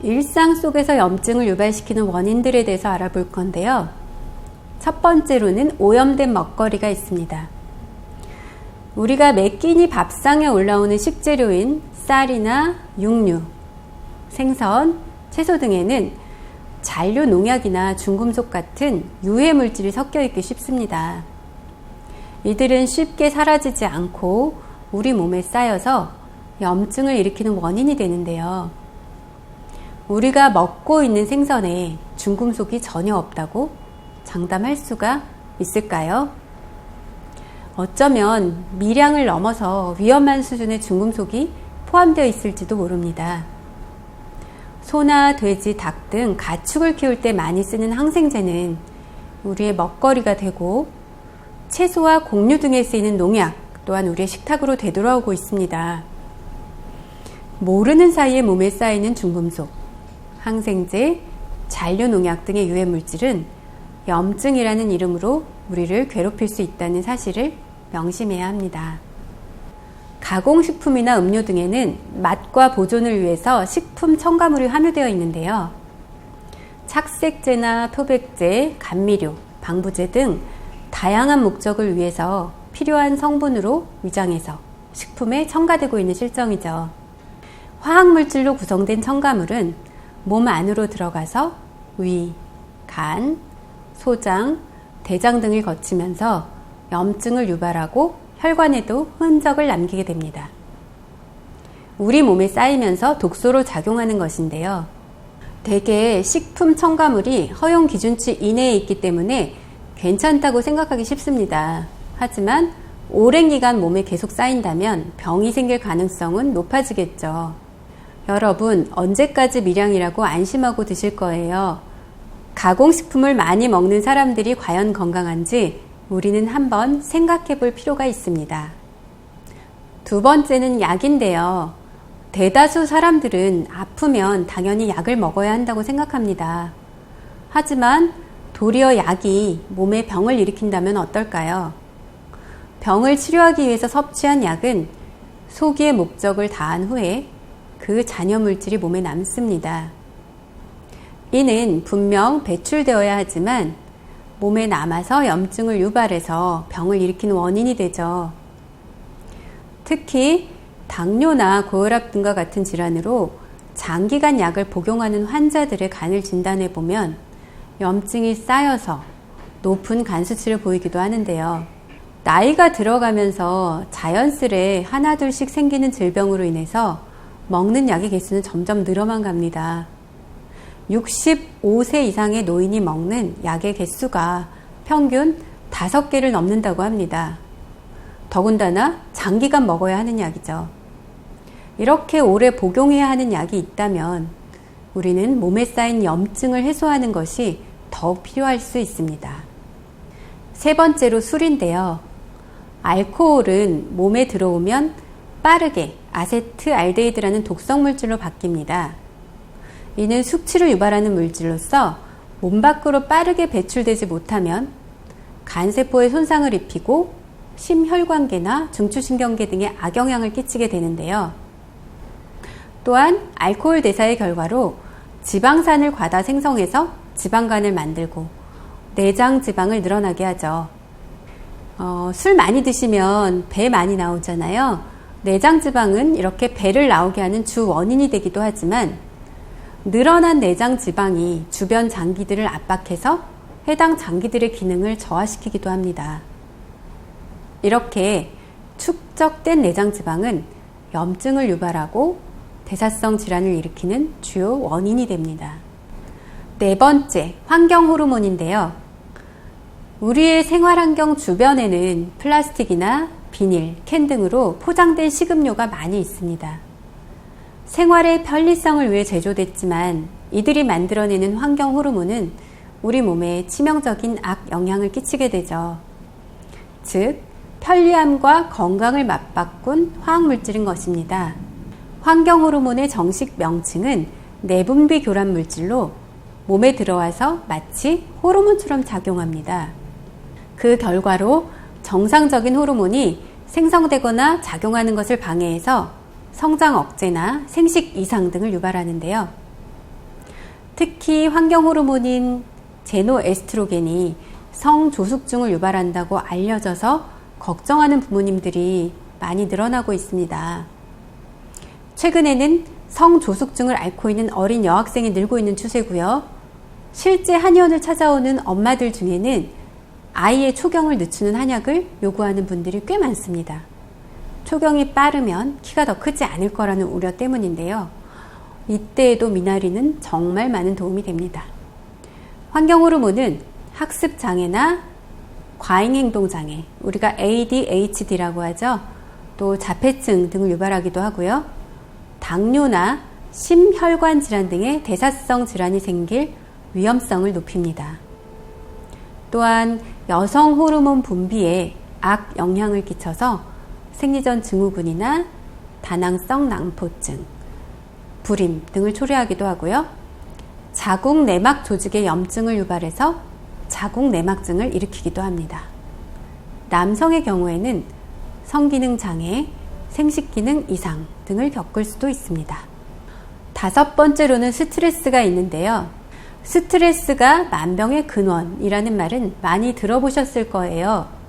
일상 속에서 염증을 유발시키는 원인들에 대해서 알아볼 건데요. 첫 번째로는 오염된 먹거리가 있습니다. 우리가 매 끼니 밥상에 올라오는 식재료인 쌀이나 육류, 생선, 채소 등에는 잔류 농약이나 중금속 같은 유해 물질이 섞여 있기 쉽습니다. 이들은 쉽게 사라지지 않고 우리 몸에 쌓여서 염증을 일으키는 원인이 되는데요. 우리가 먹고 있는 생선에 중금속이 전혀 없다고 장담할 수가 있을까요? 어쩌면 미량을 넘어서 위험한 수준의 중금속이 포함되어 있을지도 모릅니다. 소나 돼지, 닭 등 가축을 키울 때 많이 쓰는 항생제는 우리의 먹거리가 되고 채소와 곡류 등에 쓰이는 농약 또한 우리의 식탁으로 되돌아오고 있습니다. 모르는 사이에 몸에 쌓이는 중금속, 항생제, 잔류 농약 등의 유해 물질은 염증이라는 이름으로 우리를 괴롭힐 수 있다는 사실을 명심해야 합니다. 가공식품이나 음료 등에는 맛과 보존을 위해서 식품 첨가물이 함유되어 있는데요. 착색제나 표백제, 감미료, 방부제 등 다양한 목적을 위해서 필요한 성분으로 위장해서 식품에 첨가되고 있는 실정이죠. 화학물질로 구성된 첨가물은 몸 안으로 들어가서 위, 간, 소장, 대장 등을 거치면서 염증을 유발하고 혈관에도 흔적을 남기게 됩니다. 우리 몸에 쌓이면서 독소로 작용하는 것인데요. 대개 식품 첨가물이 허용 기준치 이내에 있기 때문에 괜찮다고 생각하기 쉽습니다. 하지만 오랜 기간 몸에 계속 쌓인다면 병이 생길 가능성은 높아지겠죠. 여러분, 언제까지 미량이라고 안심하고 드실 거예요? 가공식품을 많이 먹는 사람들이 과연 건강한지 우리는 한번 생각해 볼 필요가 있습니다. 두 번째는 약인데요. 대다수 사람들은 아프면 당연히 약을 먹어야 한다고 생각합니다. 하지만 도리어 약이 몸에 병을 일으킨다면 어떨까요? 병을 치료하기 위해서 섭취한 약은 소기의 목적을 다한 후에 그 잔여 물질이 몸에 남습니다. 이는 분명 배출되어야 하지만 몸에 남아서 염증을 유발해서 병을 일으키는 원인이 되죠. 특히 당뇨나 고혈압 등과 같은 질환으로 장기간 약을 복용하는 환자들의 간을 진단해 보면 염증이 쌓여서 높은 간 수치를 보이기도 하는데요. 나이가 들어가면서 자연스레 하나둘씩 생기는 질병으로 인해서 먹는 약의 개수는 점점 늘어만 갑니다. 65세 이상의 노인이 먹는 약의 개수가 평균 5개를 넘는다고 합니다. 더군다나 장기간 먹어야 하는 약이죠. 이렇게 오래 복용해야 하는 약이 있다면 우리는 몸에 쌓인 염증을 해소하는 것이 더욱 필요할 수 있습니다. 세 번째로 술인데요. 알코올은 몸에 들어오면 빠르게 아세트알데히드라는 독성 물질로 바뀝니다. 이는 숙취를 유발하는 물질로서 몸 밖으로 빠르게 배출되지 못하면 간세포에 손상을 입히고 심혈관계나 중추신경계 등에 악영향을 끼치게 되는데요. 또한 알코올 대사의 결과로 지방산을 과다 생성해서 지방간을 만들고 내장 지방을 늘어나게 하죠. 술 많이 드시면 배 많이 나오잖아요. 내장 지방은 이렇게 배를 나오게 하는 주 원인이 되기도 하지만 늘어난 내장 지방이 주변 장기들을 압박해서 해당 장기들의 기능을 저하시키기도 합니다. 이렇게 축적된 내장 지방은 염증을 유발하고 대사성 질환을 일으키는 주요 원인이 됩니다. 네 번째, 환경 호르몬인데요. 우리의 생활환경 주변에는 플라스틱이나 비닐, 캔 등으로 포장된 식음료가 많이 있습니다. 생활의 편리성을 위해 제조됐지만 이들이 만들어내는 환경 호르몬은 우리 몸에 치명적인 악영향을 끼치게 되죠. 즉, 편리함과 건강을 맞바꾼 화학물질인 것입니다. 환경 호르몬의 정식 명칭은 내분비 교란 물질로 몸에 들어와서 마치 호르몬처럼 작용합니다. 그 결과로 정상적인 호르몬이 생성되거나 작용하는 것을 방해해서 성장 억제나 생식 이상 등을 유발하는데요. 특히 환경 호르몬인 제노에스트로겐이 성조숙증을 유발한다고 알려져서 걱정하는 부모님들이 많이 늘어나고 있습니다. 최근에는 성조숙증을 앓고 있는 어린 여학생이 늘고 있는 추세고요. 실제 한의원을 찾아오는 엄마들 중에는 아이의 초경을 늦추는 한약을 요구하는 분들이 꽤 많습니다. 초경이 빠르면 키가 더 크지 않을 거라는 우려 때문인데요. 이때에도 미나리는 정말 많은 도움이 됩니다. 환경 호르몬은 학습 장애나 과잉 행동 장애, 우리가 ADHD라고 하죠. 또 자폐증 등을 유발하기도 하고요. 당뇨나 심혈관 질환 등의 대사성 질환이 생길 위험성을 높입니다. 또한 여성 호르몬 분비에 악영향을 끼쳐서 생리전 증후군이나 다낭성 난포증, 불임 등을 초래하기도 하고요. 자궁 내막 조직의 염증을 유발해서 자궁 내막증을 일으키기도 합니다. 남성의 경우에는 성기능 장애, 생식기능 이상 등을 겪을 수도 있습니다. 5번째로는 스트레스가 있는데요. 스트레스가 만병의 근원이라는 말은 많이 들어보셨을 거예요.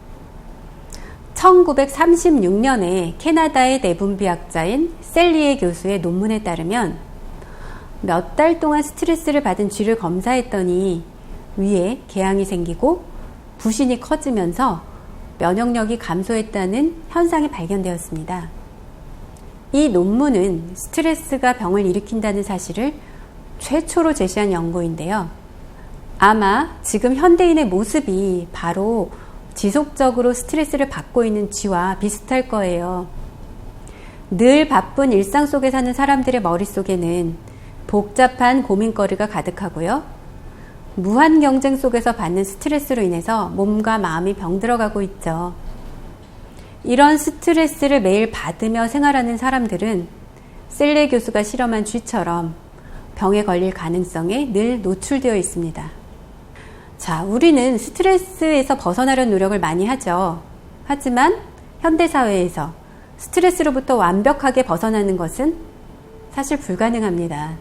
1936년에 캐나다의 내분비학자인 셀리에 교수의 논문에 따르면 몇 달 동안 스트레스를 받은 쥐를 검사했더니 위에 궤양이 생기고 부신이 커지면서 면역력이 감소했다는 현상이 발견되었습니다. 이 논문은 스트레스가 병을 일으킨다는 사실을 최초로 제시한 연구인데요. 아마 지금 현대인의 모습이 바로 지속적으로 스트레스를 받고 있는 쥐와 비슷할 거예요. 늘 바쁜 일상 속에 사는 사람들의 머릿속에는 복잡한 고민거리가 가득하고요. 무한 경쟁 속에서 받는 스트레스로 인해서 몸과 마음이 병들어가고 있죠. 이런 스트레스를 매일 받으며 생활하는 사람들은 셀레 교수가 실험한 쥐처럼 병에 걸릴 가능성에 늘 노출되어 있습니다. 자, 우리는 스트레스에서 벗어나려는 노력을 많이 하죠. 하지만 현대사회에서 스트레스로부터 완벽하게 벗어나는 것은 사실 불가능합니다.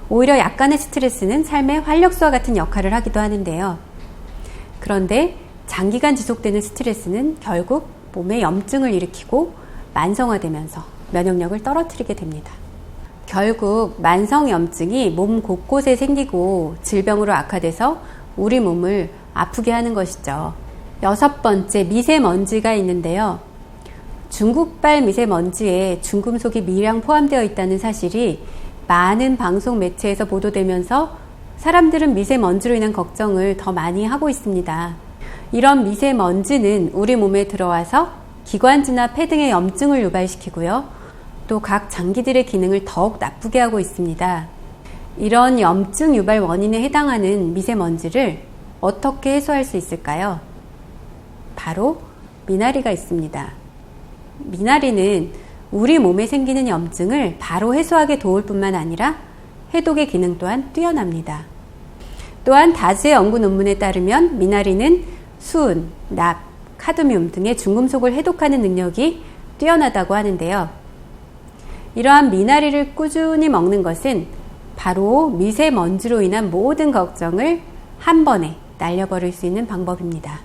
오히려 약간의 스트레스는 삶의 활력소와 같은 역할을 하기도 하는데요. 그런데 장기간 지속되는 스트레스는 결국 몸에 염증을 일으키고 만성화되면서 면역력을 떨어뜨리게 됩니다. 결국 만성염증이 몸 곳곳에 생기고 질병으로 악화돼서 우리 몸을 아프게 하는 것이죠. 6번째, 미세먼지가 있는데요. 중국발 미세먼지에 중금속이 미량 포함되어 있다는 사실이 많은 방송 매체에서 보도되면서 사람들은 미세먼지로 인한 걱정을 더 많이 하고 있습니다. 이런 미세먼지는 우리 몸에 들어와서 기관지나 폐 등의 염증을 유발시키고요. 또 각 장기들의 기능을 더욱 나쁘게 하고 있습니다. 이런 염증 유발 원인에 해당하는 미세먼지를 어떻게 해소할 수 있을까요? 바로 미나리가 있습니다. 미나리는 우리 몸에 생기는 염증을 바로 해소하게 도울 뿐만 아니라 해독의 기능 또한 뛰어납니다. 또한 다수의 연구 논문에 따르면 미나리는 수은, 납, 카드뮴 등의 중금속을 해독하는 능력이 뛰어나다고 하는데요. 이러한 미나리를 꾸준히 먹는 것은 바로 미세먼지로 인한 모든 걱정을 한 번에 날려버릴 수 있는 방법입니다.